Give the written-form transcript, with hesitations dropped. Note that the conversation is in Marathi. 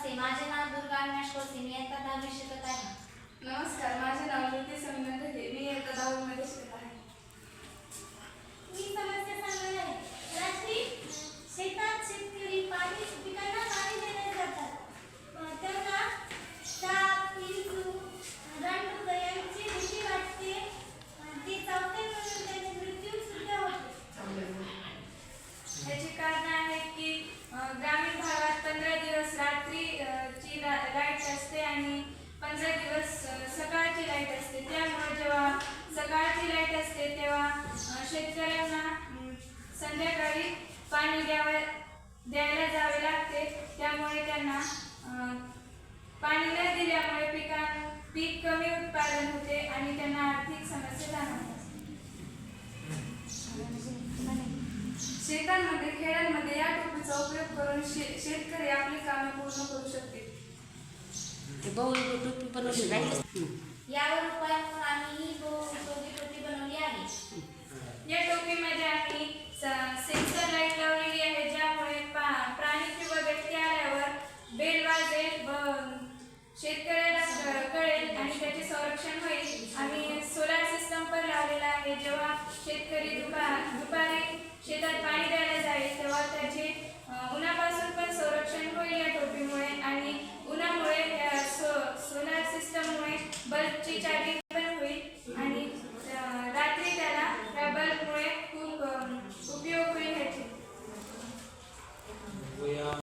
नमस्ते, माझे नाव दुर्गा अविनाश कोसे. मी इयत्ता 10वी शिकत आहे. नमस्कार, माझे नाव ज्योती समीना ढगे. मी इयत्ता 10वी मध्ये शिकत आहे. मी समस्या सांगणार आहे. रात्री शेतात शेतकरी पिकांना पाणी देण्यास जातात. त्यांना साप, विंचू, रानडुक्कर यांची भीती वाटते. ते चावते म्हणून त्यांचे मृत्यू सुद्धा होतो. याची कारण आहे की ग्रामीण भागात 15 दिवस रात्रीची लाईट असते आणि 15 दिवस सकाळची लाईट असते. त्यामुळे जेव्हा सकाळची लाईट असते तेव्हा शेतकऱ्यांना संध्याकाळी पाणी द्यायला जावे लागते. त्यामुळे त्यांना पाणी न दिल्यामुळे पीक कमी उत्पादन होते आणि त्यांना आर्थिक समस्या जाणवतात. शेतांमध्ये खेड्यांमध्ये या टोपीचा उपयोग करून शेतकरी आपली कामे पूर्ण करू शकतील. टोपी बनवली यावर उपाय म्हणून आम्ही ही टोपी बनवली आहे. या टोपीमध्ये आम्ही सेन्सर लाईट लावलेली आहे, ज्यामुळे प्राणी किंवा व्यक्ती आल्यावर बेल वाजेल व शेतकऱ्याला कळेल आणि त्याचे संरक्षण होईल. आम्ही सोलार सिस्टम पण लावलेला आहे. जेव्हा शेतकरी दुपारी शेतात पाणी द्यायला जाईल तेव्हा त्याचे उन्हापासून पण संरक्षण होईल या टोपीमुळे. आणि उन्हामुळे सोलार सिस्टममुळे बल्बची चार्जिंग पण होईल आणि रात्री त्याला त्या बल्बमुळे खूप उपयोग होईल ह्याची.